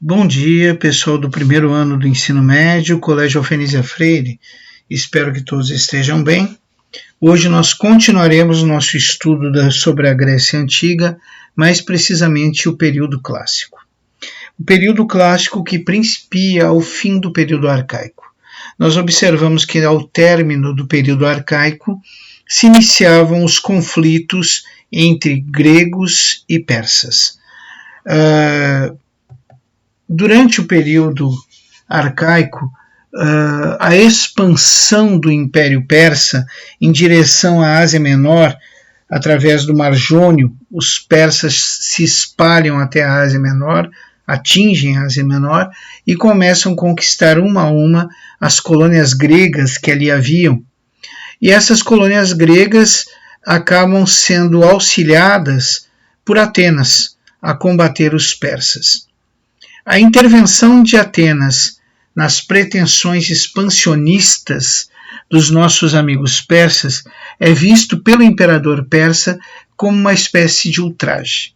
Bom dia, pessoal do primeiro ano do ensino médio, Colégio Alfenísia Freire. Espero que todos estejam bem. Hoje nós continuaremos o nosso estudo sobre a Grécia Antiga, mais precisamente o período clássico. O período clássico que principia ao fim do período arcaico. Nós observamos que ao término do período arcaico se iniciavam os conflitos entre gregos e persas. Durante o período arcaico, a expansão do Império Persa em direção à Ásia Menor, através do Mar Jônio, os persas se espalham até a Ásia Menor, atingem a Ásia Menor e começam a conquistar uma a uma as colônias gregas que ali haviam. E essas colônias gregas acabam sendo auxiliadas por Atenas a combater os persas. A intervenção de Atenas nas pretensões expansionistas dos nossos amigos persas é visto pelo imperador persa como uma espécie de ultraje.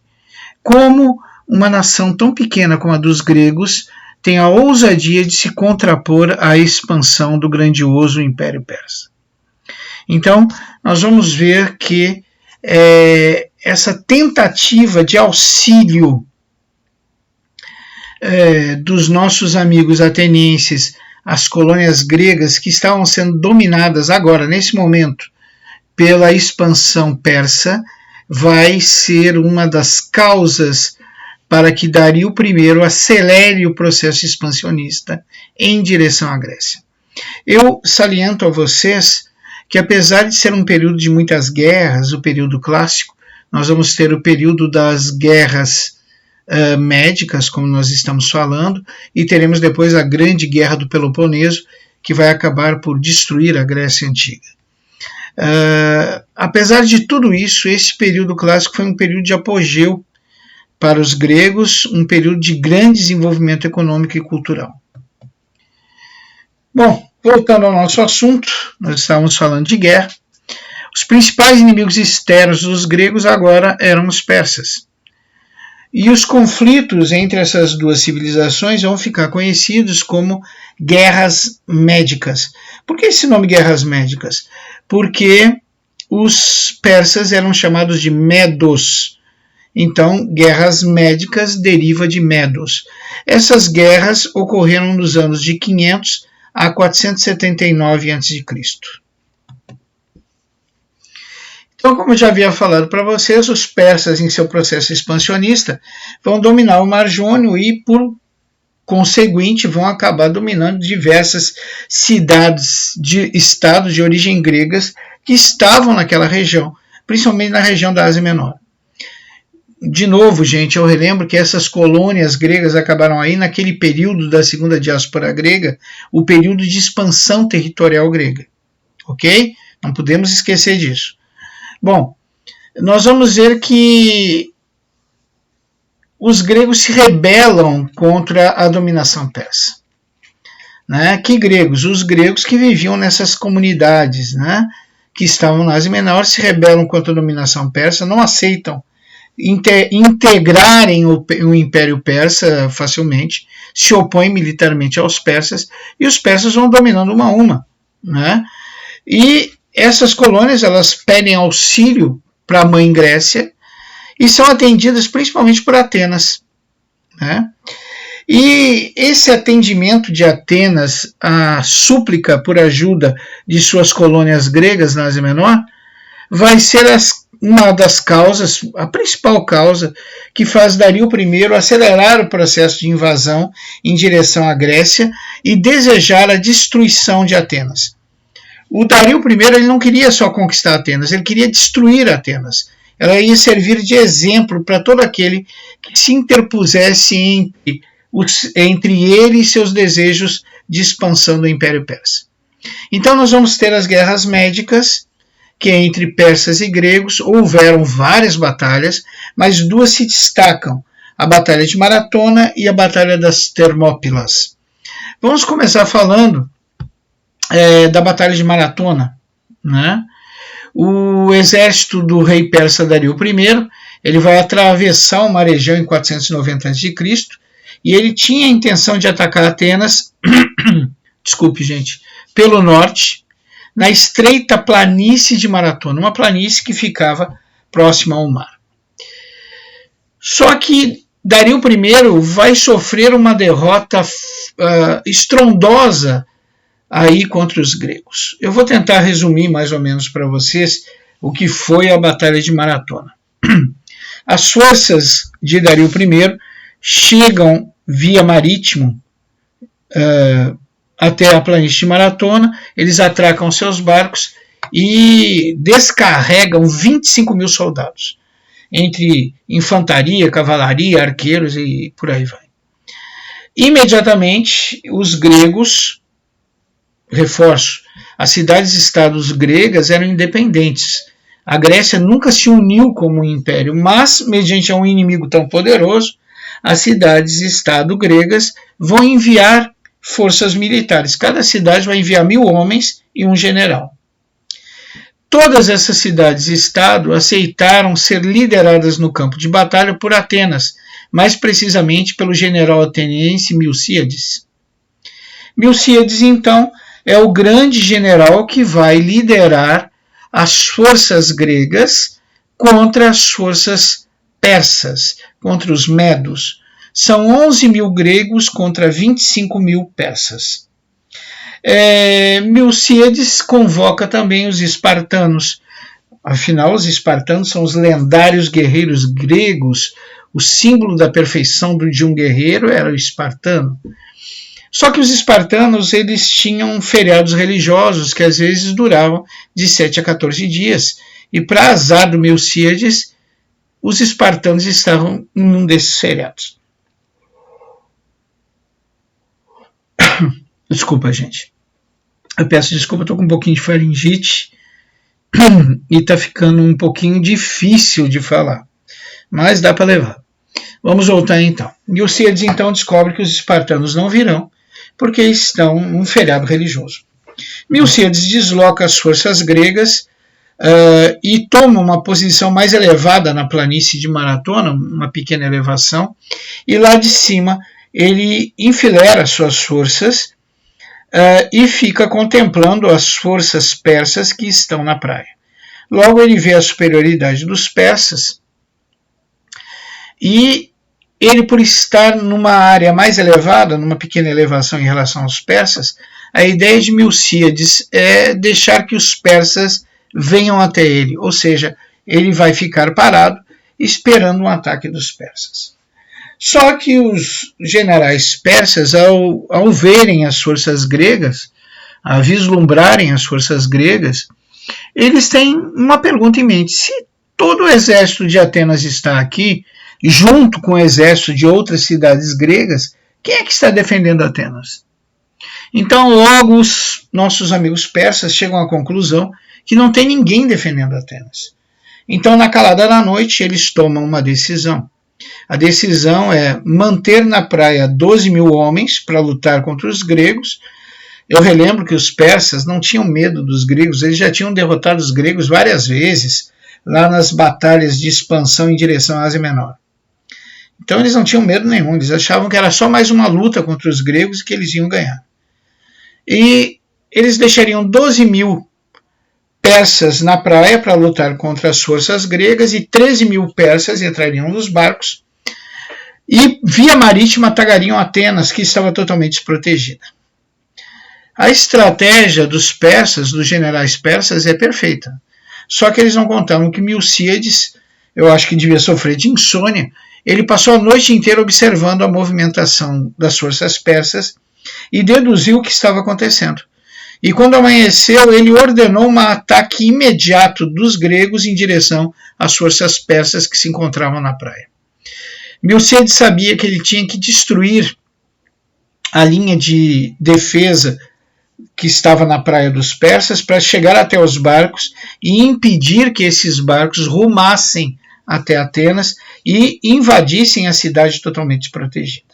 Como uma nação tão pequena como a dos gregos tem a ousadia de se contrapor à expansão do grandioso Império Persa. Então, nós vamos ver que essa tentativa de auxílio dos nossos amigos atenienses, as colônias gregas que estavam sendo dominadas agora, nesse momento, pela expansão persa, vai ser uma das causas para que Dario I acelere o processo expansionista em direção à Grécia. Eu saliento a vocês que, apesar de ser um período de muitas guerras, o período clássico, nós vamos ter o período das guerras médicas, como nós estamos falando, e teremos depois a grande guerra do Peloponeso, que vai acabar por destruir a Grécia Antiga. Apesar de tudo isso, esse período clássico foi um período de apogeu para os gregos, um período de grande desenvolvimento econômico e cultural. Bom, voltando ao nosso assunto, nós estávamos falando de guerra. Os principais inimigos externos dos gregos agora eram os persas. E os conflitos entre essas duas civilizações vão ficar conhecidos como guerras médicas. Por que esse nome guerras médicas? Porque os persas eram chamados de medos. Então, guerras médicas deriva de medos. Essas guerras ocorreram nos anos de 500 a 479 a.C. Então, como eu já havia falado para vocês, os persas, em seu processo expansionista, vão dominar o Mar Jônio e, por conseguinte, vão acabar dominando diversas cidades de estados de origem gregas que estavam naquela região, principalmente na região da Ásia Menor. De novo, gente, eu relembro que essas colônias gregas acabaram aí naquele período da segunda diáspora grega, o período de expansão territorial grega. Ok? Não podemos esquecer disso. Bom, nós vamos ver que os gregos se rebelam contra a dominação persa. Né? Que gregos? Os gregos que viviam nessas comunidades, né, que estavam na Ásia Menor, se rebelam contra a dominação persa, não aceitam integrarem o Império Persa facilmente, se opõem militarmente aos persas, e os persas vão dominando uma a uma. Né? E essas colônias, elas pedem auxílio para a mãe Grécia e são atendidas principalmente por Atenas. Né? E esse atendimento de Atenas à súplica por ajuda de suas colônias gregas na Ásia Menor vai ser uma das causas, a principal causa, que faz Dario I acelerar o processo de invasão em direção à Grécia e desejar a destruição de Atenas. O Dario I ele não queria só conquistar Atenas, ele queria destruir Atenas. Ela ia servir de exemplo para todo aquele que se interpusesse entre ele e seus desejos de expansão do Império Persa. Então nós vamos ter as guerras médicas, que entre persas e gregos houveram várias batalhas, mas duas se destacam, a Batalha de Maratona e a Batalha das Termópilas. Vamos começar falando da Batalha de Maratona. Né? O exército do rei persa Dario I ele vai atravessar o Mar Egeu em 490 a.C. e ele tinha a intenção de atacar Atenas, desculpe, gente, pelo norte, na estreita planície de Maratona, uma planície que ficava próxima ao mar. Só que Dario I vai sofrer uma derrota estrondosa aí contra os gregos. Eu vou tentar resumir mais ou menos para vocês o que foi a Batalha de Maratona. As forças de Dario I chegam via marítimo até a planície de Maratona, eles atracam seus barcos e descarregam 25 mil soldados, entre infantaria, cavalaria, arqueiros e por aí vai. Imediatamente, os gregos, reforço, as cidades-estados gregas eram independentes. A Grécia nunca se uniu como um império, mas, mediante um inimigo tão poderoso, as cidades-estado gregas vão enviar forças militares. Cada cidade vai enviar 1000 homens e um general. Todas essas cidades-estado aceitaram ser lideradas no campo de batalha por Atenas, mais precisamente pelo general ateniense Milcíades. Milcíades, então, é o grande general que vai liderar as forças gregas contra as forças persas, contra os medos. São 11 mil gregos contra 25 mil persas. Milcíades convoca também os espartanos. Afinal, os espartanos são os lendários guerreiros gregos. O símbolo da perfeição de um guerreiro era o espartano. Só que os espartanos eles tinham feriados religiosos que às vezes duravam de 7 a 14 dias. E para azar do Milcíades, os espartanos estavam em um desses feriados. Desculpa, gente. Eu peço desculpa, estou com um pouquinho de faringite e está ficando um pouquinho difícil de falar. Mas dá para levar. Vamos voltar então. Milcíades então descobre que os espartanos não virão porque estão num feriado religioso. Milcíades desloca as forças gregas e toma uma posição mais elevada na planície de Maratona, uma pequena elevação, e lá de cima ele enfileira suas forças e fica contemplando as forças persas que estão na praia. Logo ele vê a superioridade dos persas e ele, por estar numa área mais elevada, numa pequena elevação em relação aos persas, a ideia de Milcíades é deixar que os persas venham até ele, ou seja, ele vai ficar parado esperando um ataque dos persas. Só que os generais persas, ao verem as forças gregas, a vislumbrarem as forças gregas, eles têm uma pergunta em mente: se todo o exército de Atenas está aqui, junto com o exército de outras cidades gregas, quem é que está defendendo Atenas? Então, logo os nossos amigos persas chegam à conclusão que não tem ninguém defendendo Atenas. Então, na calada da noite, eles tomam uma decisão. A decisão é manter na praia 12 mil homens para lutar contra os gregos. Eu relembro que os persas não tinham medo dos gregos, eles já tinham derrotado os gregos várias vezes, lá nas batalhas de expansão em direção à Ásia Menor. Então eles não tinham medo nenhum, eles achavam que era só mais uma luta contra os gregos que eles iam ganhar. E eles deixariam 12 mil persas na praia para lutar contra as forças gregas e 13 mil persas entrariam nos barcos e via marítima atacariam Atenas, que estava totalmente desprotegida. A estratégia dos persas, dos generais persas, é perfeita. Só que eles não contavam que Milcíades, eu acho que devia sofrer de insônia, ele passou a noite inteira observando a movimentação das forças persas e deduziu o que estava acontecendo. E quando amanheceu, ele ordenou um ataque imediato dos gregos em direção às forças persas que se encontravam na praia. Milcíades sabia que ele tinha que destruir a linha de defesa que estava na praia dos persas para chegar até os barcos e impedir que esses barcos rumassem até Atenas e invadissem a cidade totalmente desprotegida.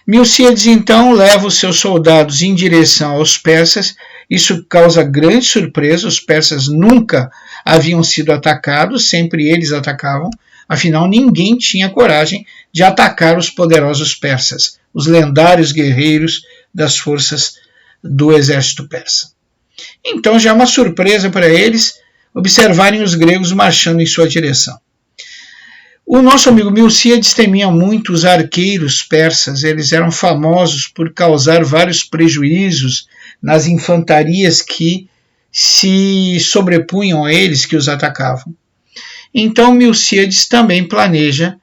Milcíades então leva os seus soldados em direção aos persas. Isso causa grande surpresa, os persas nunca haviam sido atacados, sempre eles atacavam Afinal, ninguém tinha coragem de atacar os poderosos persas, os lendários guerreiros das forças do exército persa. Então já é uma surpresa para eles observarem os gregos marchando em sua direção. O nosso amigo Milcíades temia muito os arqueiros persas, eles eram famosos por causar vários prejuízos nas infantarias que se sobrepunham a eles, que os atacavam. Então Milcíades também planeja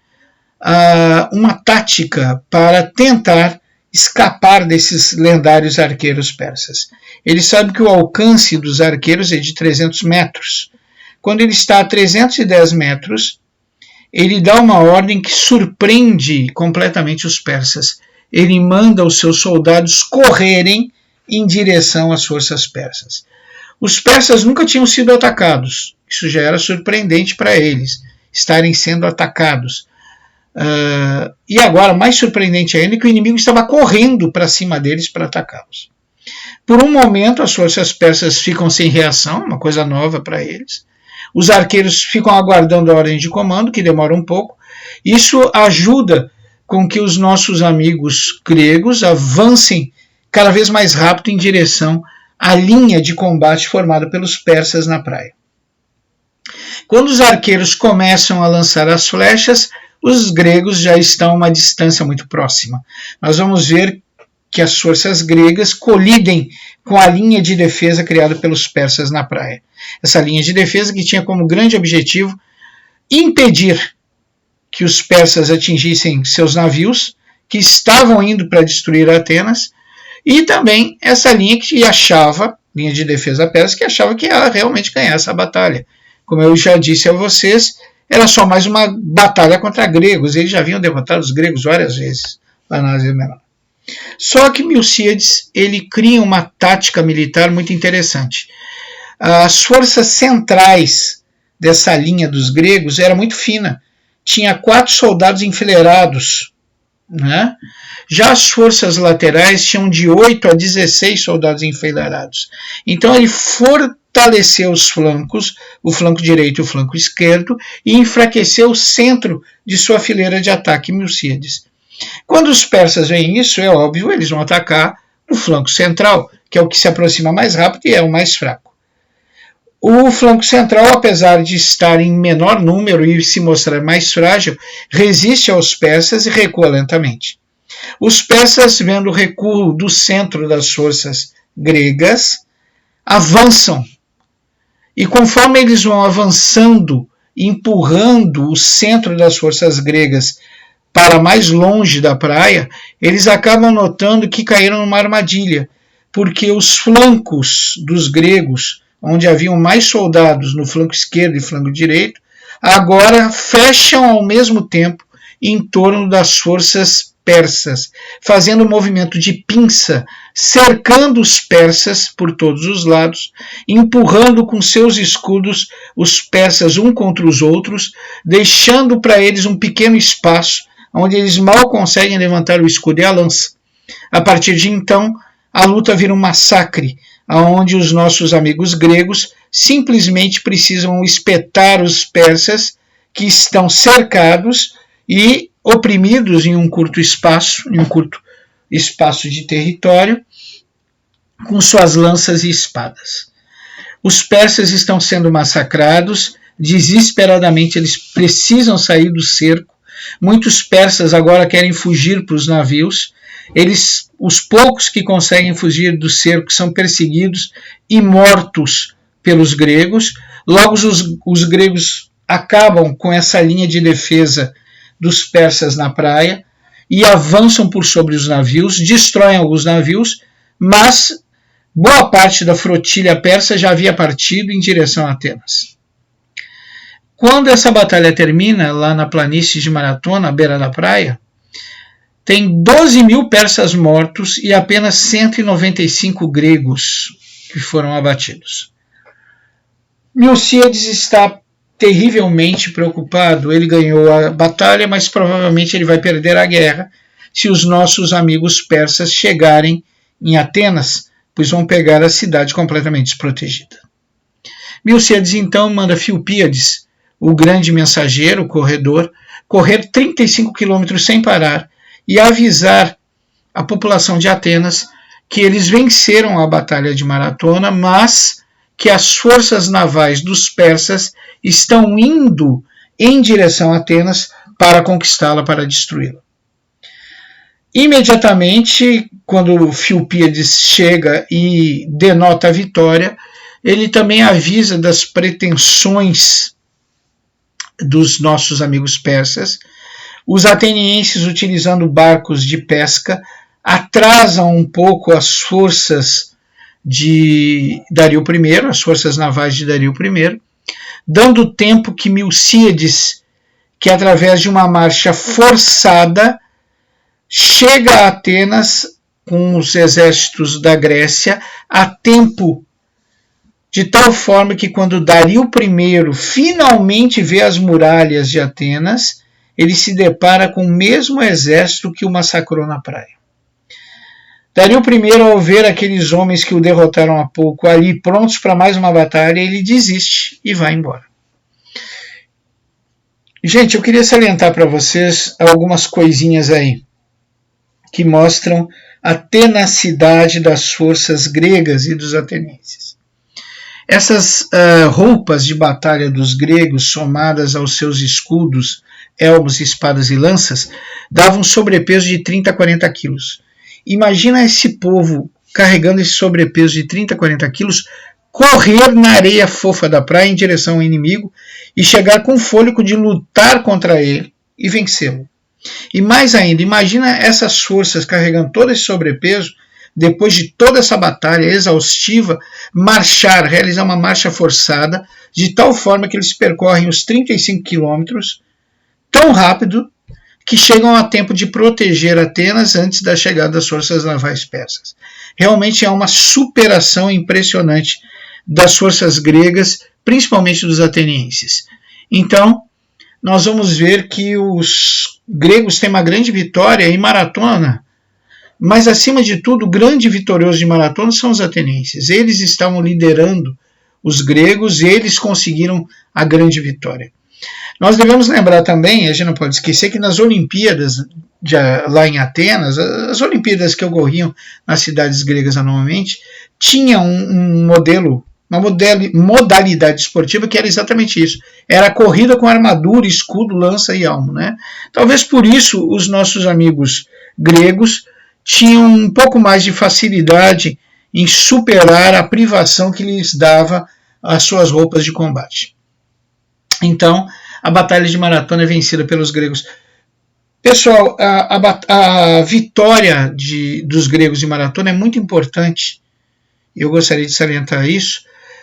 uma tática para tentar escapar desses lendários arqueiros persas. Ele sabe que o alcance dos arqueiros é de 300 metros. Quando ele está a 310 metros, ele dá uma ordem que surpreende completamente os persas. Ele manda os seus soldados correrem em direção às forças persas. Os persas nunca tinham sido atacados. Isso já era surpreendente para eles, estarem sendo atacados. E agora, mais surpreendente ainda, que o inimigo estava correndo para cima deles para atacá-los. Por um momento, as forças persas ficam sem reação, uma coisa nova para eles. Os arqueiros ficam aguardando a ordem de comando, que demora um pouco. Isso ajuda com que os nossos amigos gregos avancem cada vez mais rápido em direção à linha de combate formada pelos persas na praia. Quando os arqueiros começam a lançar as flechas, os gregos já estão a uma distância muito próxima. Nós vamos ver que as forças gregas colidem com a linha de defesa criada pelos persas na praia. Essa linha de defesa que tinha como grande objetivo impedir que os persas atingissem seus navios, que estavam indo para destruir Atenas, e também essa linha que achava, linha de defesa persa, que achava que ia realmente ganhar essa batalha. Como eu já disse a vocês, era só mais uma batalha contra gregos, eles já haviam derrotado os gregos várias vezes lá na Ásia Menor. Só que Milcíades, ele cria uma tática militar muito interessante. As forças centrais dessa linha dos gregos era muito fina. Tinha 4 soldados enfileirados, né? Já as forças laterais tinham de 8 a 16 soldados enfileirados. Então ele fortaleceu os flancos, o flanco direito e o flanco esquerdo, e enfraqueceu o centro de sua fileira de ataque, Milcíades. Quando os persas veem isso, é óbvio, eles vão atacar o flanco central, que é o que se aproxima mais rápido e é o mais fraco. O flanco central, apesar de estar em menor número e se mostrar mais frágil, resiste aos persas e recua lentamente. Os persas, vendo o recuo do centro das forças gregas, avançam. E conforme eles vão avançando, empurrando o centro das forças gregas para mais longe da praia, eles acabam notando que caíram numa armadilha, porque os flancos dos gregos, onde haviam mais soldados no flanco esquerdo e flanco direito, agora fecham ao mesmo tempo em torno das forças persas, fazendo um movimento de pinça, cercando os persas por todos os lados, empurrando com seus escudos os persas um contra os outros, deixando para eles um pequeno espaço, onde eles mal conseguem levantar o escudo e a lança. A partir de então, a luta vira um massacre, onde os nossos amigos gregos simplesmente precisam espetar os persas que estão cercados e oprimidos em um curto espaço de território, com suas lanças e espadas. Os persas estão sendo massacrados, desesperadamente eles precisam sair do cerco. Muitos persas agora querem fugir para os navios. Os poucos que conseguem fugir do cerco são perseguidos e mortos pelos gregos. Logo os gregos acabam com essa linha de defesa dos persas na praia e avançam por sobre os navios, destroem alguns navios, mas boa parte da flotilha persa já havia partido em direção a Atenas. Quando essa batalha termina, lá na planície de Maratona, à beira da praia, tem 12 mil persas mortos e apenas 195 gregos que foram abatidos. Milcíades está terrivelmente preocupado. Ele ganhou a batalha, mas provavelmente ele vai perder a guerra se os nossos amigos persas chegarem em Atenas, pois vão pegar a cidade completamente desprotegida. Milcíades então manda Filpíades, o grande mensageiro, o corredor, correr 35 quilômetros sem parar e avisar a população de Atenas que eles venceram a batalha de Maratona, mas que as forças navais dos persas estão indo em direção a Atenas para conquistá-la, para destruí-la. Imediatamente, quando Filpíades chega e denota a vitória, ele também avisa das pretensões dos nossos amigos persas. Os atenienses, utilizando barcos de pesca, atrasam um pouco as forças de Dario I, as forças navais de Dario I, dando tempo que Milcíades, que através de uma marcha forçada, chega a Atenas com os exércitos da Grécia a tempo, de tal forma que quando Dario I finalmente vê as muralhas de Atenas, ele se depara com o mesmo exército que o massacrou na praia. Dario I, ao ver aqueles homens que o derrotaram há pouco ali prontos para mais uma batalha, ele desiste e vai embora. Gente, eu queria salientar para vocês algumas coisinhas aí que mostram a tenacidade das forças gregas e dos atenienses. Essas roupas de batalha dos gregos, somadas aos seus escudos, elmos, espadas e lanças, davam um sobrepeso de 30 a 40 quilos. Imagina esse povo carregando esse sobrepeso de 30 a 40 quilos, correr na areia fofa da praia em direção ao inimigo e chegar com fôlego de lutar contra ele e vencê-lo. E mais ainda, imagina essas forças carregando todo esse sobrepeso, depois de toda essa batalha exaustiva, marchar, realizar uma marcha forçada, de tal forma que eles percorrem os 35 quilômetros tão rápido que chegam a tempo de proteger Atenas antes da chegada das forças navais persas. Realmente é uma superação impressionante das forças gregas, principalmente dos atenienses. Então, nós vamos ver que os gregos têm uma grande vitória em Maratona, mas, acima de tudo, o grande vitorioso de Maratona são os atenienses. Eles estavam liderando os gregos e eles conseguiram a grande vitória. Nós devemos lembrar também, a gente não pode esquecer, que nas Olimpíadas, lá em Atenas, as Olimpíadas que ocorriam nas cidades gregas anualmente, tinha um modelo, uma modalidade esportiva que era exatamente isso. Era a corrida com armadura, escudo, lança e elmo, né? Talvez por isso os nossos amigos gregos tinham um pouco mais de facilidade em superar a privação que lhes dava as suas roupas de combate. Então, a Batalha de Maratona é vencida pelos gregos. Pessoal, a vitória dos gregos de Maratona é muito importante. Eu gostaria de salientar isso.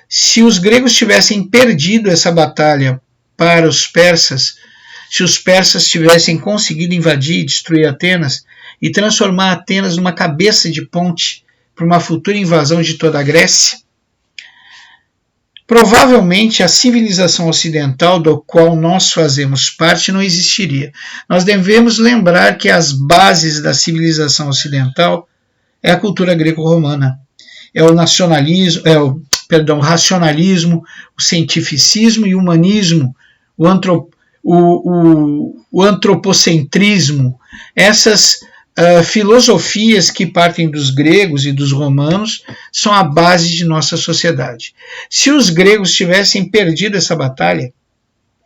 Se os gregos tivessem perdido essa batalha para os persas, se os persas tivessem conseguido invadir e destruir Atenas e transformar Atenas numa cabeça de ponte para uma futura invasão de toda a Grécia, provavelmente a civilização ocidental do qual nós fazemos parte não existiria. Nós devemos lembrar que as bases da civilização ocidental é a cultura greco-romana. É o nacionalismo, o racionalismo, o cientificismo e o humanismo, o antropocentrismo. Essas filosofias que partem dos gregos e dos romanos são a base de nossa sociedade. Se os gregos tivessem perdido essa batalha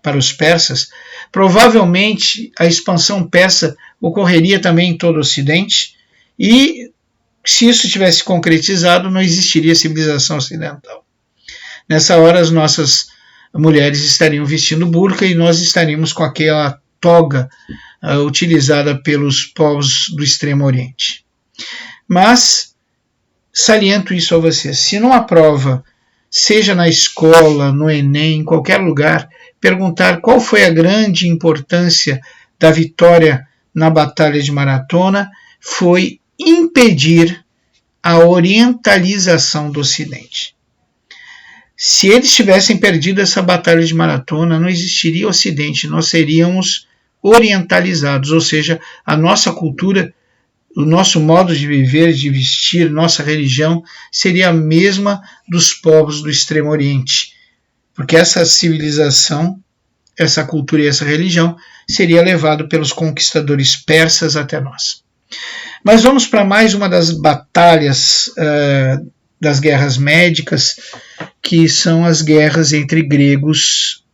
para os persas, provavelmente a expansão persa ocorreria também em todo o Ocidente e, se isso tivesse concretizado, não existiria civilização ocidental. Nessa hora, as nossas mulheres estariam vestindo burca e nós estaríamos com aquela toga utilizada pelos povos do Extremo Oriente. Mas, saliento isso a vocês, se numa prova, seja na escola, no Enem, em qualquer lugar, perguntar qual foi a grande importância da vitória na Batalha de Maratona, foi impedir a orientalização do Ocidente. Se eles tivessem perdido essa Batalha de Maratona, não existiria Ocidente, nós seríamos orientalizados, ou seja, a nossa cultura, o nosso modo de viver, de vestir, nossa religião seria a mesma dos povos do Extremo Oriente, porque essa civilização essa cultura e essa religião seria levado pelos conquistadores persas até nós. Mas vamos para mais uma das batalhas das guerras médicas, que são as guerras entre gregos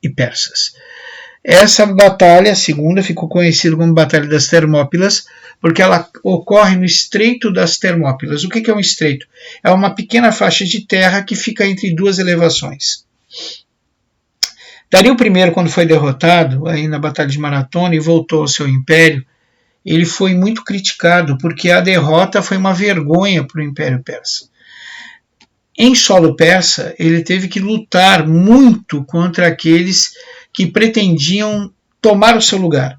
e persas. Essa batalha, a segunda, ficou conhecida como Batalha das Termópilas, porque ela ocorre no Estreito das Termópilas. O que é um estreito? É uma pequena faixa de terra que fica entre duas elevações. Dario I, quando foi derrotado aí na Batalha de Maratona e voltou ao seu império, ele foi muito criticado, porque a derrota foi uma vergonha para o Império Persa. Em solo persa, ele teve que lutar muito contra aqueles que pretendiam tomar o seu lugar,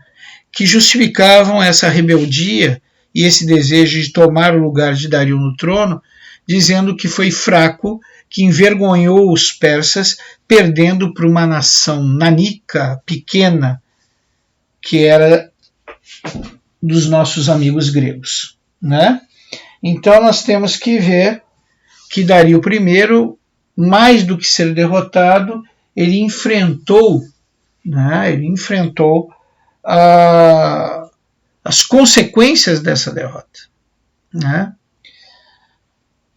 que justificavam essa rebeldia e esse desejo de tomar o lugar de Dario no trono, dizendo que foi fraco, que envergonhou os persas, perdendo para uma nação nanica, pequena, que era dos nossos amigos gregos, né? Então nós temos que ver que Dario I, mais do que ser derrotado, ele enfrentou as consequências dessa derrota, né?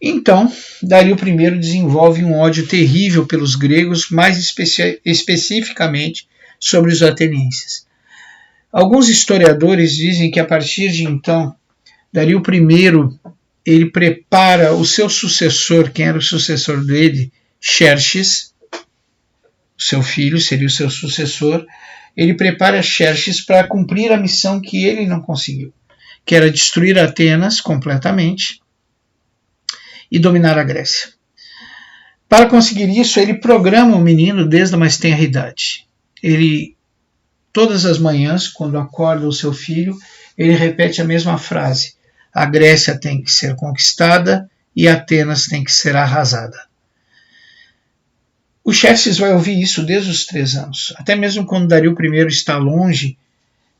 Então, Dario I desenvolve um ódio terrível pelos gregos, mais especificamente sobre os atenienses. Alguns historiadores dizem que a partir de então, Dario I ele prepara o seu sucessor, quem era o sucessor dele, Xerxes, seu filho seria o seu sucessor, ele prepara Xerxes para cumprir a missão que ele não conseguiu, que era destruir Atenas completamente e dominar a Grécia. Para conseguir isso, ele programa o menino desde a mais tenra idade. Ele, todas as manhãs, quando acorda o seu filho, ele repete a mesma frase: a Grécia tem que ser conquistada e Atenas tem que ser arrasada. O Xerxes vai ouvir isso desde os 3 anos. Até mesmo quando Dario I está longe,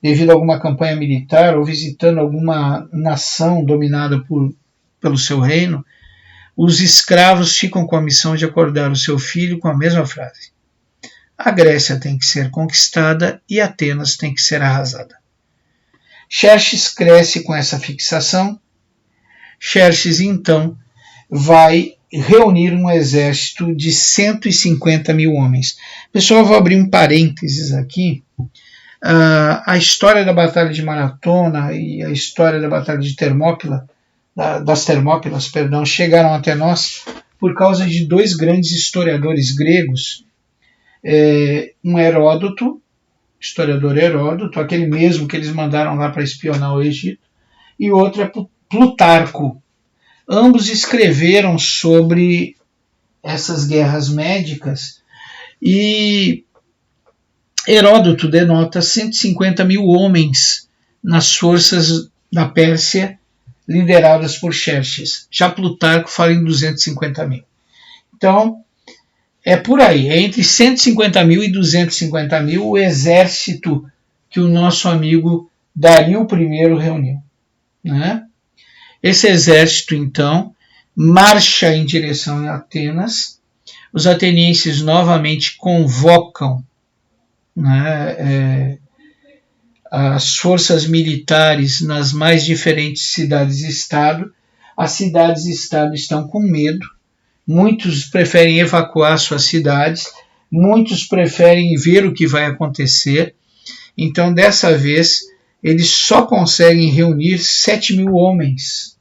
devido a alguma campanha militar ou visitando alguma nação dominada pelo seu reino, os escravos ficam com a missão de acordar o seu filho com a mesma frase: a Grécia tem que ser conquistada e Atenas tem que ser arrasada. Xerxes cresce com essa fixação. Xerxes, então, vai reunir um exército de 150 mil homens. Pessoal, eu vou abrir um parênteses aqui. A história da Batalha de Maratona e a história da Batalha de das Termópilas, chegaram até nós por causa de 2 grandes historiadores gregos. Um Heródoto, historiador Heródoto, aquele mesmo que eles mandaram lá para espionar o Egito, e outro é Plutarco. Ambos escreveram sobre essas guerras médicas e Heródoto denota 150 mil homens nas forças da Pérsia lideradas por Xerxes. Já Plutarco fala em 250 mil. Então, é por aí, é entre 150 mil e 250 mil o exército que o nosso amigo Dario I reuniu, né? Esse exército, então, marcha em direção a Atenas. Os atenienses novamente convocam, né, as forças militares nas mais diferentes cidades-estado. As cidades-estado estão com medo. Muitos preferem evacuar suas cidades, muitos preferem ver o que vai acontecer. Então, dessa vez, eles só conseguem reunir 7 mil homens.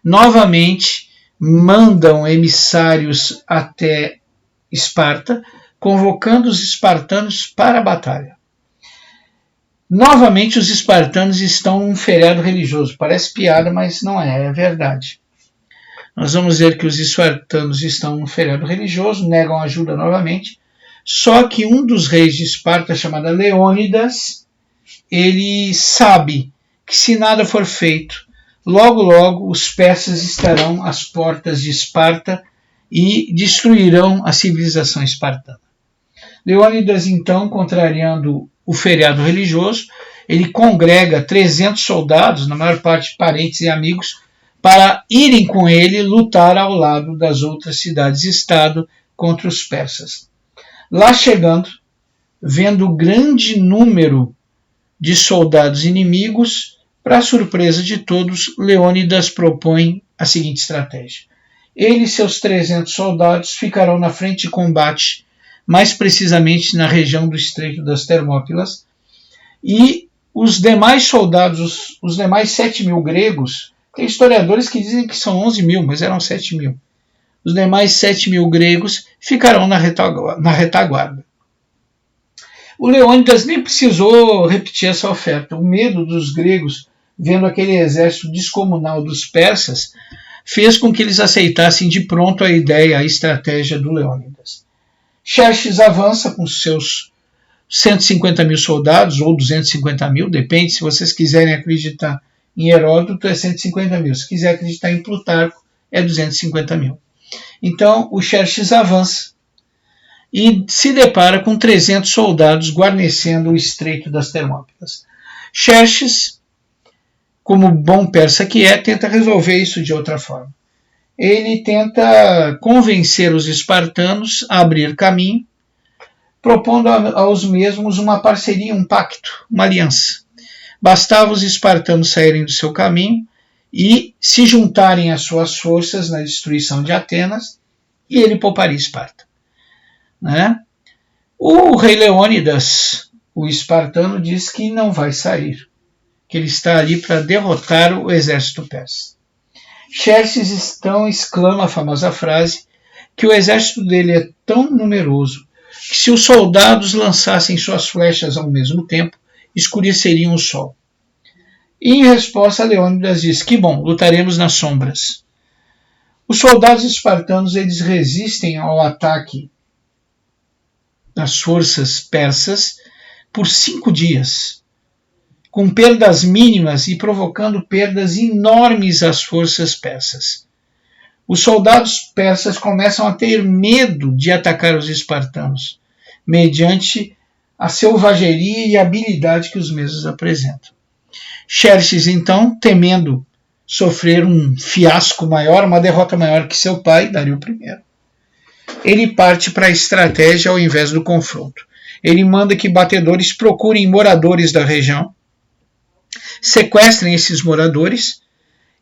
Novamente, mandam emissários até Esparta, convocando os espartanos para a batalha. Novamente, os espartanos estão num feriado religioso. Parece piada, mas não é verdade. Nós vamos ver que os espartanos estão num feriado religioso, negam ajuda novamente, só que um dos reis de Esparta, chamado Leônidas, ele sabe que se nada for feito, logo logo os persas estarão às portas de Esparta e destruirão a civilização espartana. Leônidas, então, contrariando o feriado religioso, ele congrega 300 soldados, na maior parte parentes e amigos, para irem com ele lutar ao lado das outras cidades-estado contra os persas. Lá chegando, vendo o grande número de soldados inimigos, para surpresa de todos, Leônidas propõe a seguinte estratégia. Ele e seus 300 soldados ficarão na frente de combate, mais precisamente na região do Estreito das Termópilas, e os demais soldados, os demais 7.000 gregos, tem historiadores que dizem que são 11.000, mas eram 7.000. Os demais 7.000 gregos ficarão na retaguarda. O Leônidas nem precisou repetir essa oferta. O medo dos gregos, vendo aquele exército descomunal dos persas, fez com que eles aceitassem de pronto a ideia, a estratégia do Leônidas. Xerxes avança com seus 150.000 soldados, ou 250.000, depende, se vocês quiserem acreditar em Heródoto é 150.000, se quiser acreditar em Plutarco é 250.000. Então o Xerxes avança e se depara com 300 soldados guarnecendo o Estreito das Termópilas. Xerxes, como bom persa que é, tenta resolver isso de outra forma. Ele tenta convencer os espartanos a abrir caminho, propondo aos mesmos uma parceria, um pacto, uma aliança. Bastava os espartanos saírem do seu caminho e se juntarem às suas forças na destruição de Atenas, e ele pouparia Esparta. Né? O rei Leônidas, o espartano, diz que não vai sair, que ele está ali para derrotar o exército persa. Xerxes então exclama a famosa frase que o exército dele é tão numeroso que se os soldados lançassem suas flechas ao mesmo tempo, escureceriam o sol. E em resposta, Leônidas diz que bom, lutaremos nas sombras. Os soldados espartanos eles resistem ao ataque das forças persas por 5 dias, com perdas mínimas e provocando perdas enormes às forças persas. Os soldados persas começam a ter medo de atacar os espartanos, mediante a selvageria e habilidade que os mesmos apresentam. Xerxes, então, temendo sofrer um fiasco maior, uma derrota maior que seu pai, Dário I, ele parte para a estratégia ao invés do confronto. Ele manda que batedores procurem moradores da região, sequestrem esses moradores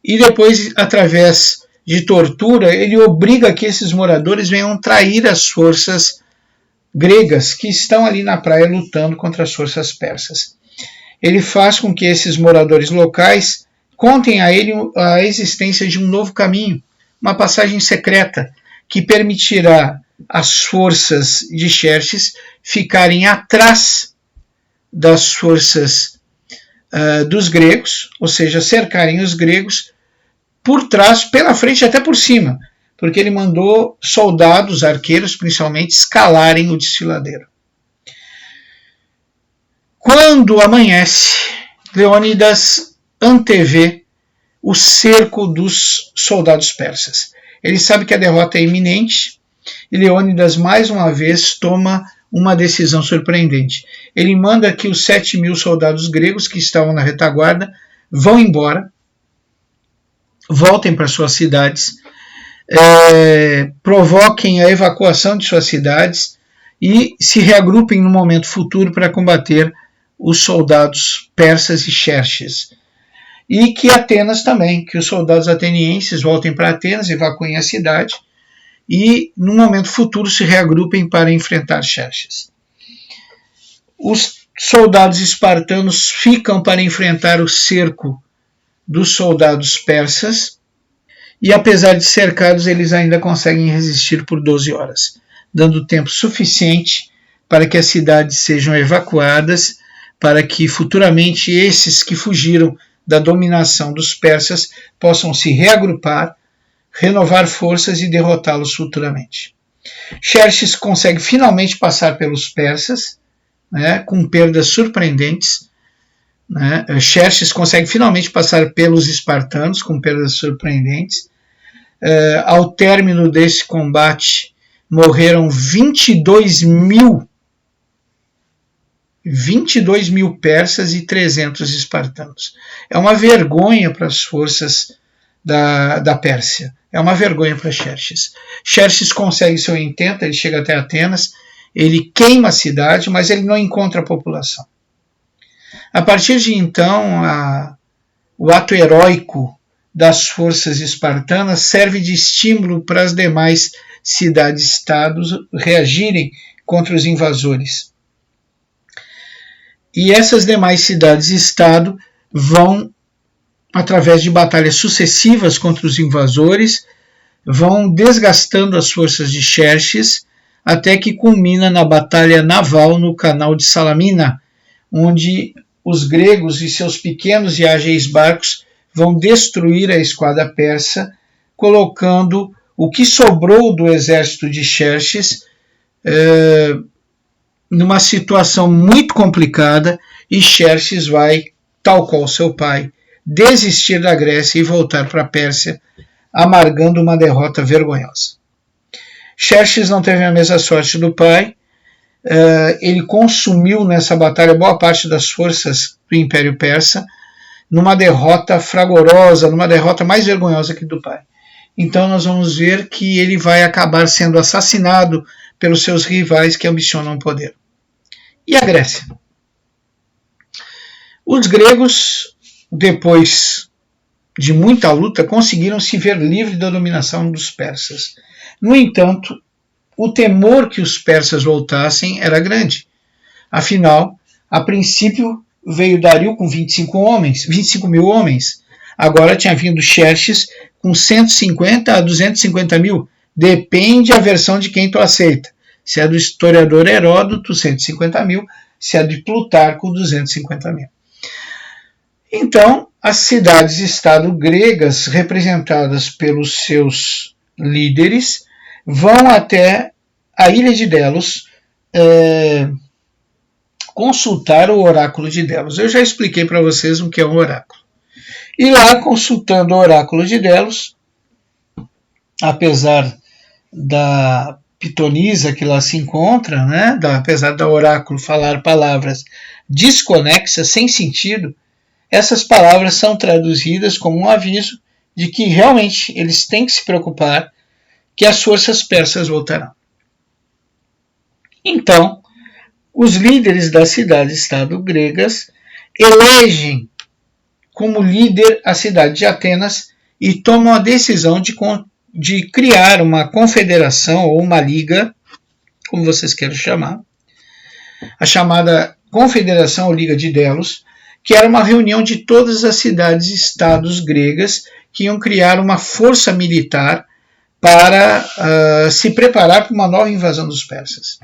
e depois, através de tortura, ele obriga que esses moradores venham trair as forças gregas que estão ali na praia lutando contra as forças persas. Ele faz com que esses moradores locais contem a ele a existência de um novo caminho, uma passagem secreta que permitirá às forças de Xerxes ficarem atrás das forças dos gregos, ou seja, cercarem os gregos por trás, pela frente e até por cima, porque ele mandou soldados, arqueiros principalmente, escalarem o desfiladeiro. Quando amanhece, Leônidas antevê o cerco dos soldados persas. Ele sabe que a derrota é iminente e Leônidas mais uma vez toma uma decisão surpreendente. Ele manda que os 7.000 soldados gregos que estavam na retaguarda vão embora, voltem para suas cidades, provoquem a evacuação de suas cidades e se reagrupem no momento futuro para combater os soldados persas e Xerxes. E que Atenas também, que os soldados atenienses voltem para Atenas, evacuem a cidade e no momento futuro se reagrupem para enfrentar Xerxes. Os soldados espartanos ficam para enfrentar o cerco dos soldados persas e, apesar de cercados, eles ainda conseguem resistir por 12 horas, dando tempo suficiente para que as cidades sejam evacuadas, para que futuramente esses que fugiram da dominação dos persas possam se reagrupar, renovar forças e derrotá-los futuramente. Xerxes consegue finalmente passar pelos persas, com perdas surpreendentes. Xerxes consegue finalmente passar pelos espartanos com perdas surpreendentes. Ao término desse combate, morreram 22.000 persas e 300 espartanos. É uma vergonha para as forças da Pérsia. É uma vergonha para Xerxes. Xerxes consegue seu intento, ele chega até Atenas ele queima a cidade, mas ele não encontra a população. A partir de então, o ato heróico das forças espartanas serve de estímulo para as demais cidades-estados reagirem contra os invasores. E essas demais cidades-estado vão, através de batalhas sucessivas contra os invasores, vão desgastando as forças de Xerxes até que culmina na batalha naval no canal de Salamina, onde os gregos e seus pequenos e ágeis barcos vão destruir a esquadra persa, colocando o que sobrou do exército de Xerxes numa situação muito complicada, e Xerxes vai, tal qual seu pai, desistir da Grécia e voltar para a Pérsia, amargando uma derrota vergonhosa. Xerxes não teve a mesma sorte do pai. Ele consumiu nessa batalha boa parte das forças do Império Persa, numa derrota fragorosa, numa derrota mais vergonhosa que do pai. Então nós vamos ver que ele vai acabar sendo assassinado pelos seus rivais que ambicionam o poder. E a Grécia? Os gregos, depois de muita luta, conseguiram se ver livres da dominação dos persas. No entanto, o temor que os persas voltassem era grande. Afinal, a princípio veio Dario com 25 mil homens. Agora tinha vindo Xerxes com 150 a 250 mil. Depende a versão de quem tu aceita. Se é do historiador Heródoto, 150 mil. Se é de Plutarco, 250 mil. Então, as cidades-estado gregas, representadas pelos seus líderes, vão até a ilha de Delos consultar o oráculo de Delos. Eu já expliquei para vocês o que é um oráculo. E lá, consultando o oráculo de Delos, apesar da pitonisa que lá se encontra, né, apesar do oráculo falar palavras desconexas, sem sentido, essas palavras são traduzidas como um aviso de que realmente eles têm que se preocupar que as forças persas voltarão. Então, os líderes das cidades-estado gregas elegem como líder a cidade de Atenas e tomam a decisão de criar uma confederação ou uma liga, como vocês queiram chamar, a chamada Confederação ou Liga de Delos, que era uma reunião de todas as cidades-estados gregas que iam criar uma força militar para se preparar para uma nova invasão dos persas.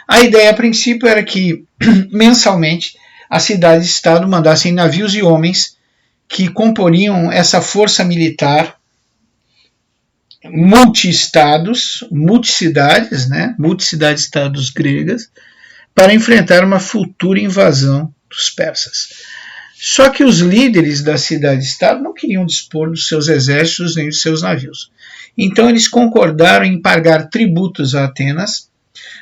A ideia, a princípio, era que mensalmente as cidades-estado mandassem navios e homens que comporiam essa força militar multi-estados, multicidades, né, multicidades-estados gregas, para enfrentar uma futura invasão dos persas. Só que os líderes da cidade-estado não queriam dispor dos seus exércitos nem dos seus navios. Então eles concordaram em pagar tributos a Atenas.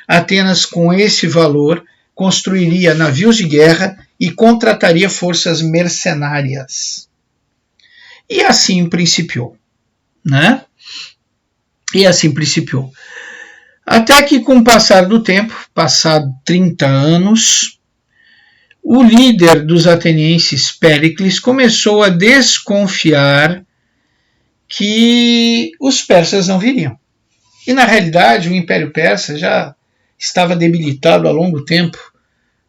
Atenas, com esse valor, construiria navios de guerra e contrataria forças mercenárias. E assim principiou, né? E assim principiou. Até que, com o passar do tempo, passado 30 anos, o líder dos atenienses, Péricles, começou a desconfiar que os persas não viriam. E, na realidade, o Império Persa já estava debilitado há longo tempo,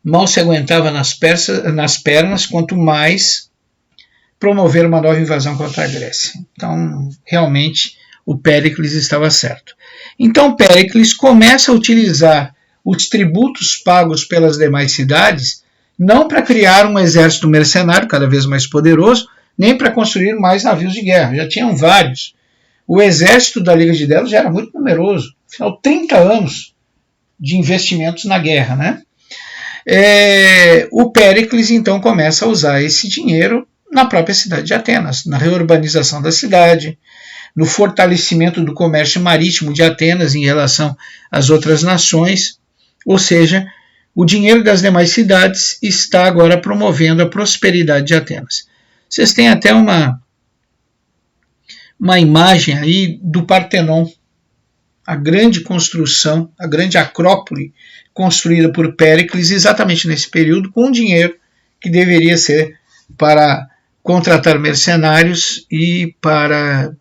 mal se aguentava nas pernas, quanto mais promover uma nova invasão contra a Grécia. Então, realmente, o Péricles estava certo. Então, Péricles começa a utilizar os tributos pagos pelas demais cidades, não para criar um exército mercenário cada vez mais poderoso, nem para construir mais navios de guerra. Já tinham vários. O exército da Liga de Delos já era muito numeroso. Afinal, 30 anos de investimentos na guerra, né? O Péricles, então, começa a usar esse dinheiro na própria cidade de Atenas, na reurbanização da cidade, no fortalecimento do comércio marítimo de Atenas em relação às outras nações, ou seja, o dinheiro das demais cidades está agora promovendo a prosperidade de Atenas. Vocês têm até uma imagem aí do Partenon, a grande construção, a grande acrópole construída por Péricles exatamente nesse período, com dinheiro que deveria ser para contratar mercenários e para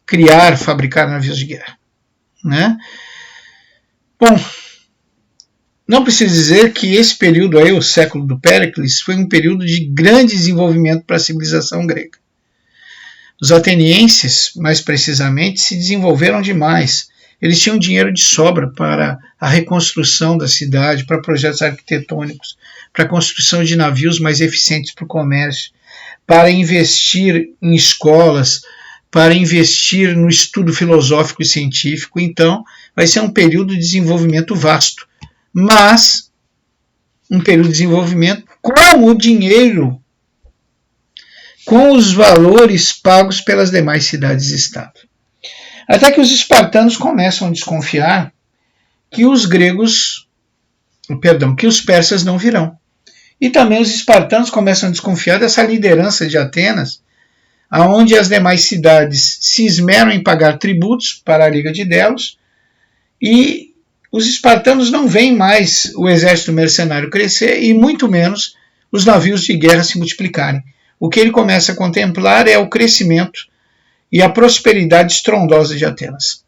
criar, fabricar navios de guerra, né? Bom, não preciso dizer que esse período aí, o século do Péricles, foi um período de grande desenvolvimento para a civilização grega. Os atenienses, mais precisamente, se desenvolveram demais. Eles tinham dinheiro de sobra para a reconstrução da cidade, para projetos arquitetônicos, para a construção de navios mais eficientes para o comércio, para investir em escolas, para investir no estudo filosófico e científico. Então, vai ser um período de desenvolvimento vasto, mas um período de desenvolvimento com o dinheiro, com os valores pagos pelas demais cidades-estado. Até que os espartanos começam a desconfiar que os persas não virão. E também os espartanos começam a desconfiar dessa liderança de Atenas, onde as demais cidades se esmeram em pagar tributos para a Liga de Delos, e os espartanos não veem mais o exército mercenário crescer e muito menos os navios de guerra se multiplicarem. O que ele começa a contemplar é o crescimento e a prosperidade estrondosa de Atenas.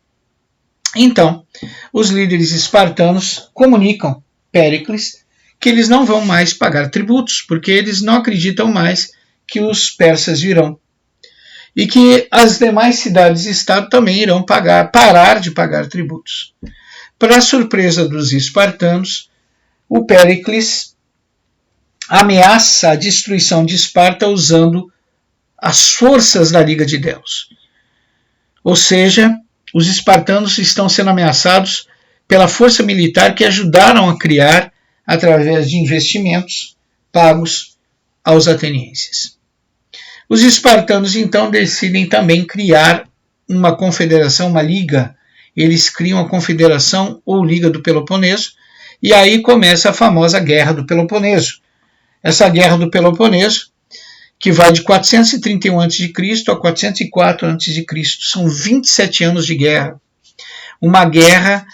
Então, os líderes espartanos comunicam Péricles que eles não vão mais pagar tributos, porque eles não acreditam mais que os persas virão. E que as demais cidades-estado também irão parar de pagar tributos. Para a surpresa dos espartanos, o Péricles ameaça a destruição de Esparta usando as forças da Liga de Delos. Ou seja, os espartanos estão sendo ameaçados pela força militar que ajudaram a criar através de investimentos pagos aos atenienses. Os espartanos, então, decidem também criar uma confederação, uma liga. Eles criam a Confederação ou Liga do Peloponeso, e aí começa a famosa Guerra do Peloponeso. Essa Guerra do Peloponeso, que vai de 431 a.C. a 404 a.C., são 27 anos de guerra. Uma guerra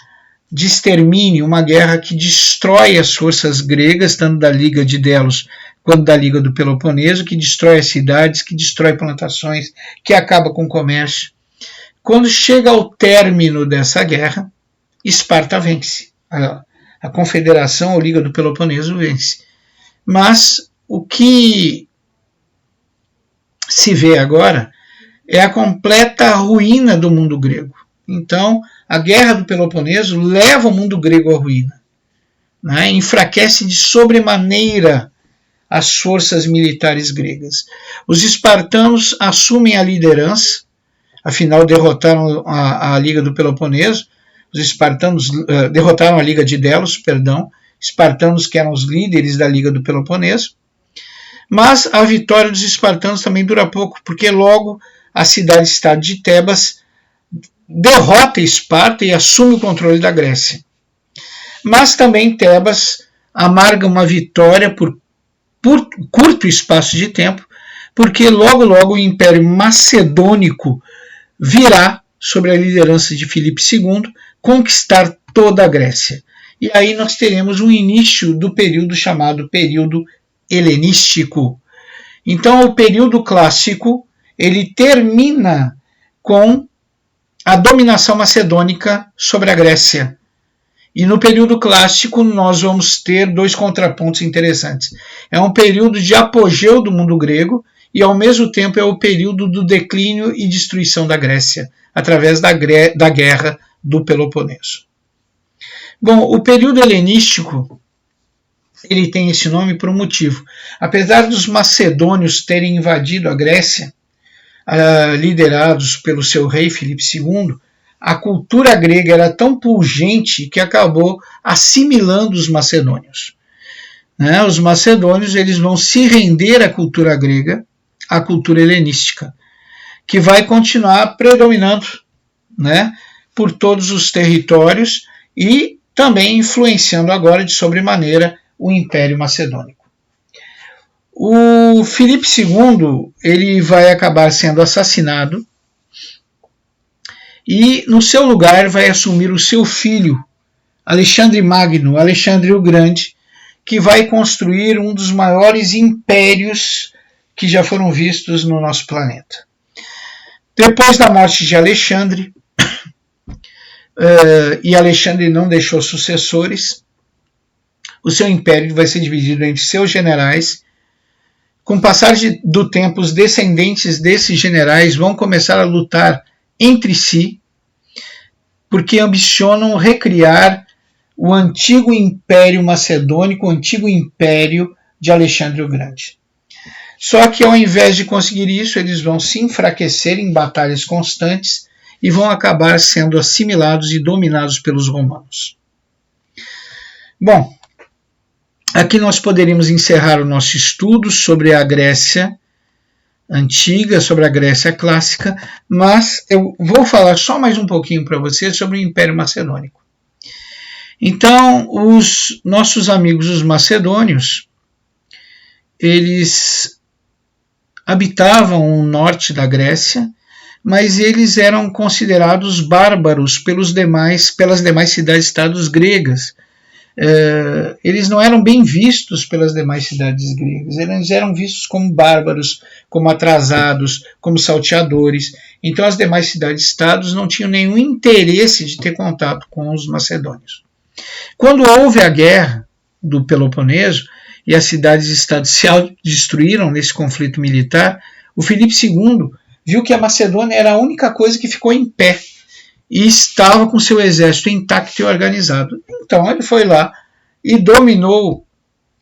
de extermínio, uma guerra que destrói as forças gregas, tanto da Liga de Delos quanto da Liga do Peloponeso, que destrói as cidades, que destrói plantações, que acaba com o comércio. Quando chega ao término dessa guerra, Esparta vence. A Confederação ou Liga do Peloponeso vence. Mas o que se vê agora é a completa ruína do mundo grego. Então, a Guerra do Peloponeso leva o mundo grego à ruína, né? Enfraquece de sobremaneira as forças militares gregas. Os espartanos assumem a liderança, afinal derrotaram a Liga do Peloponeso, os espartanos derrotaram a Liga de Delos, espartanos que eram os líderes da Liga do Peloponeso, mas a vitória dos espartanos também dura pouco, porque logo a cidade-estado de Tebas derrota Esparta e assume o controle da Grécia. Mas também Tebas amarga uma vitória por curto espaço de tempo, porque logo o Império Macedônico virá, sobre a liderança de Filipe II, conquistar toda a Grécia. E aí nós teremos o início do período chamado período helenístico. Então, o período clássico ele termina com a dominação macedônica sobre a Grécia. E no período clássico nós vamos ter dois contrapontos interessantes. É um período de apogeu do mundo grego e, ao mesmo tempo, é o período do declínio e destruição da Grécia, através da Guerra do Peloponeso. Bom, o período helenístico ele tem esse nome por um motivo. Apesar dos macedônios terem invadido a Grécia, liderados pelo seu rei Filipe II, a cultura grega era tão pungente que acabou assimilando os macedônios. Os macedônios eles vão se render à cultura grega, à cultura helenística, que vai continuar predominando, por todos os territórios e também influenciando agora de sobremaneira o Império Macedônico. O Filipe II ele vai acabar sendo assassinado e no seu lugar vai assumir o seu filho, Alexandre Magno, Alexandre o Grande, que vai construir um dos maiores impérios que já foram vistos no nosso planeta. Depois da morte de Alexandre, e Alexandre não deixou sucessores, o seu império vai ser dividido entre seus generais. Com o passar do tempo, os descendentes desses generais vão começar a lutar entre si, porque ambicionam recriar o antigo Império Macedônico, o antigo Império de Alexandre o Grande. Só que ao invés de conseguir isso, eles vão se enfraquecer em batalhas constantes e vão acabar sendo assimilados e dominados pelos romanos. Bom, aqui nós poderíamos encerrar o nosso estudo sobre a Grécia Antiga, sobre a Grécia Clássica, mas eu vou falar só mais um pouquinho para vocês sobre o Império Macedônico. Então, os nossos amigos os macedônios, eles habitavam o norte da Grécia, mas eles eram considerados bárbaros pelas demais cidades-estados gregas. Eles não eram bem vistos pelas demais cidades gregas, eles eram vistos como bárbaros, como atrasados, como salteadores. Então as demais cidades-estados não tinham nenhum interesse de ter contato com os macedônios. Quando houve a guerra do Peloponeso e as cidades-estados se destruíram nesse conflito militar, o Filipe II viu que a Macedônia era a única coisa que ficou em pé e estava com seu exército intacto e organizado. Então ele foi lá e dominou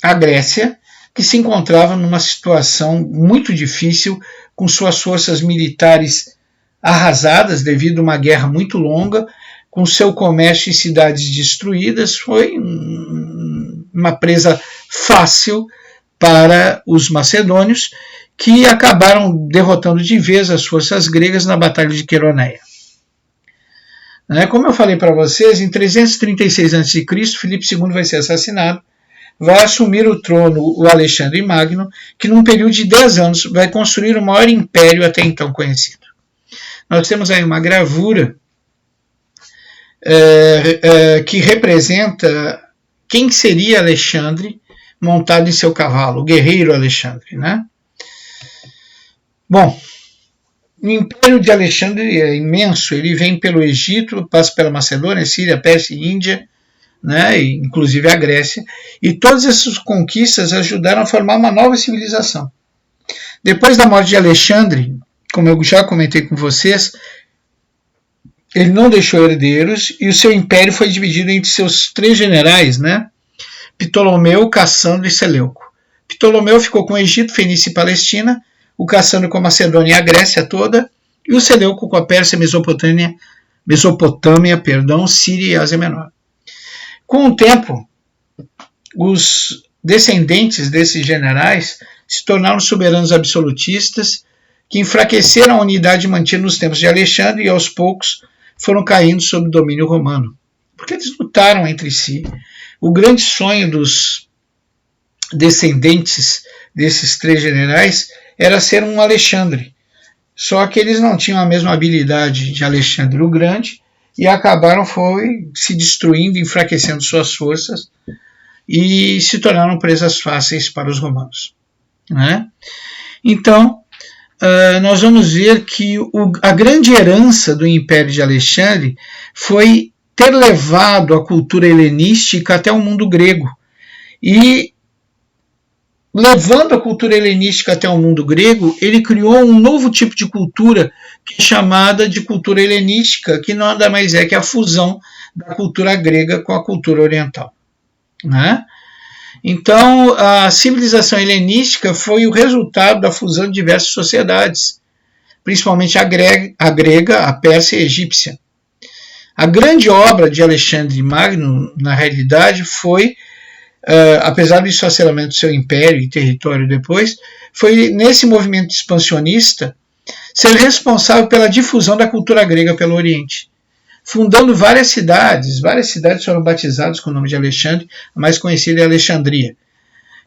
a Grécia, que se encontrava numa situação muito difícil, com suas forças militares arrasadas devido a uma guerra muito longa, com seu comércio e cidades destruídas. Foi uma presa fácil para os macedônios, que acabaram derrotando de vez as forças gregas na Batalha de Queroneia. Como eu falei para vocês, em 336 a.C., Filipe II vai ser assassinado, vai assumir o trono o Alexandre Magno, que num período de 10 anos vai construir o maior império até então conhecido. Nós temos aí uma gravura que representa quem seria Alexandre montado em seu cavalo, o guerreiro Alexandre. Bom, o Império de Alexandre é imenso, ele vem pelo Egito, passa pela Macedônia, Síria, Pérsia e Índia, inclusive a Grécia, e todas essas conquistas ajudaram a formar uma nova civilização. Depois da morte de Alexandre, como eu já comentei com vocês, ele não deixou herdeiros e o seu império foi dividido entre seus 3 generais, Ptolomeu, Cassandro e Seleuco. Ptolomeu ficou com o Egito, Fenícia e Palestina, o Cassandro com a Macedônia e a Grécia toda, e o Seleuco com a Pérsia, Mesopotâmia, Síria e Ásia Menor. Com o tempo, os descendentes desses generais se tornaram soberanos absolutistas, que enfraqueceram a unidade mantida nos tempos de Alexandre e aos poucos foram caindo sob o domínio romano, porque eles lutaram entre si. O grande sonho dos descendentes desses 3 generais era ser um Alexandre, só que eles não tinham a mesma habilidade de Alexandre o Grande e acabaram se destruindo, enfraquecendo suas forças e se tornaram presas fáceis para os romanos. Então, nós vamos ver que a grande herança do Império de Alexandre foi ter levado a cultura helenística até o mundo grego. E, levando a cultura helenística até o mundo grego, ele criou um novo tipo de cultura, que é chamada de cultura helenística, que nada mais é que a fusão da cultura grega com a cultura oriental. Então, a civilização helenística foi o resultado da fusão de diversas sociedades, principalmente a grega, a persa e a egípcia. A grande obra de Alexandre Magno, na realidade, foi, apesar do esfacelamento do seu império e território depois, foi nesse movimento expansionista ser responsável pela difusão da cultura grega pelo Oriente, fundando várias cidades foram batizadas com o nome de Alexandre, a mais conhecida é Alexandria,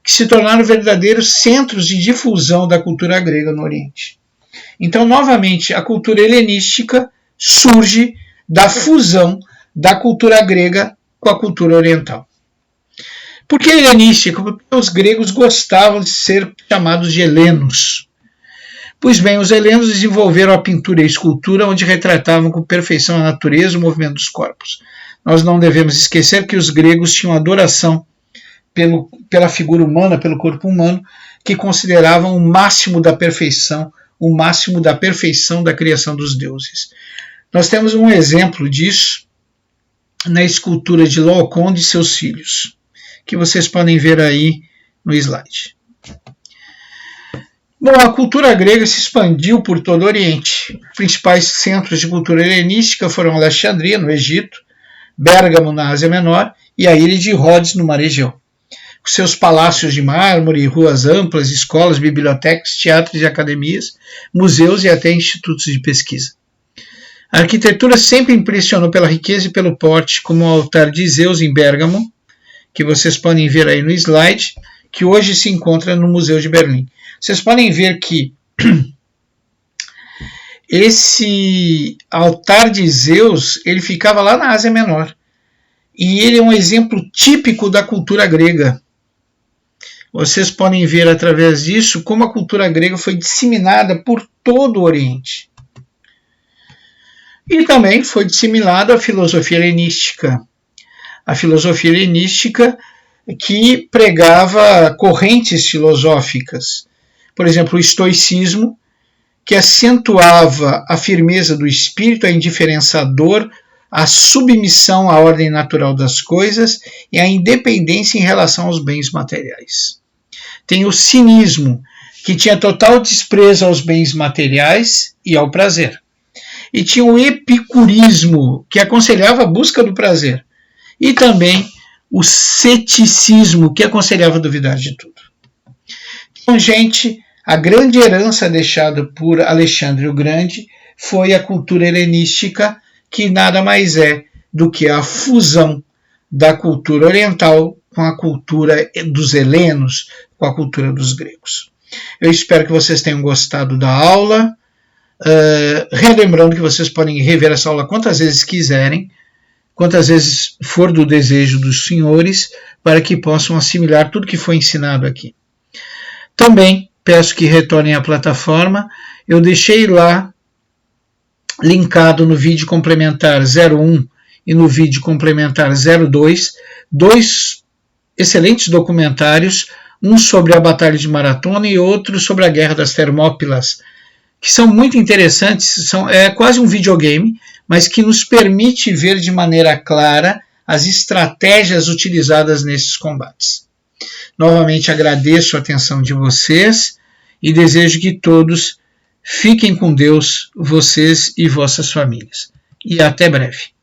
que se tornaram verdadeiros centros de difusão da cultura grega no Oriente. Então, novamente, a cultura helenística surge da fusão da cultura grega com a cultura oriental. Por que helenística? Porque os gregos gostavam de ser chamados de helenos. Pois bem, os helenos desenvolveram a pintura e a escultura, onde retratavam com perfeição a natureza e o movimento dos corpos. Nós não devemos esquecer que os gregos tinham adoração pela figura humana, pelo corpo humano, que consideravam o máximo da perfeição da criação dos deuses. Nós temos um exemplo disso na escultura de Laocoon e seus filhos, que vocês podem ver aí no slide. Bom, a cultura grega se expandiu por todo o Oriente. Os principais centros de cultura helenística foram Alexandria, no Egito, Bérgamo, na Ásia Menor, e a ilha de Rhodes, no Mar Egeu. Com seus palácios de mármore, ruas amplas, escolas, bibliotecas, teatros e academias, museus e até institutos de pesquisa. A arquitetura sempre impressionou pela riqueza e pelo porte, como o altar de Zeus em Bérgamo, que vocês podem ver aí no slide, que hoje se encontra no Museu de Berlim. Vocês podem ver que esse altar de Zeus, ele ficava lá na Ásia Menor. E ele é um exemplo típico da cultura grega. Vocês podem ver através disso como a cultura grega foi disseminada por todo o Oriente. E também foi disseminada a filosofia helenística. A filosofia helenística que pregava correntes filosóficas. Por exemplo, o estoicismo, que acentuava a firmeza do espírito, a indiferença à dor, a submissão à ordem natural das coisas e a independência em relação aos bens materiais. Tem o cinismo, que tinha total desprezo aos bens materiais e ao prazer. E tinha o epicurismo, que aconselhava a busca do prazer. E também o ceticismo, que aconselhava duvidar de tudo. Então, gente, a grande herança deixada por Alexandre o Grande foi a cultura helenística, que nada mais é do que a fusão da cultura oriental com a cultura dos helenos, com a cultura dos gregos. Eu espero que vocês tenham gostado da aula. Relembrando que vocês podem rever essa aula quantas vezes quiserem, quantas vezes for do desejo dos senhores, para que possam assimilar tudo que foi ensinado aqui. Também peço que retornem à plataforma. Eu deixei lá, linkado no vídeo complementar 01 e no vídeo complementar 02, dois excelentes documentários, um sobre a Batalha de Maratona e outro sobre a Guerra das Termópilas, que são muito interessantes, é quase um videogame, mas que nos permite ver de maneira clara as estratégias utilizadas nesses combates. Novamente agradeço a atenção de vocês e desejo que todos fiquem com Deus, vocês e vossas famílias. E até breve.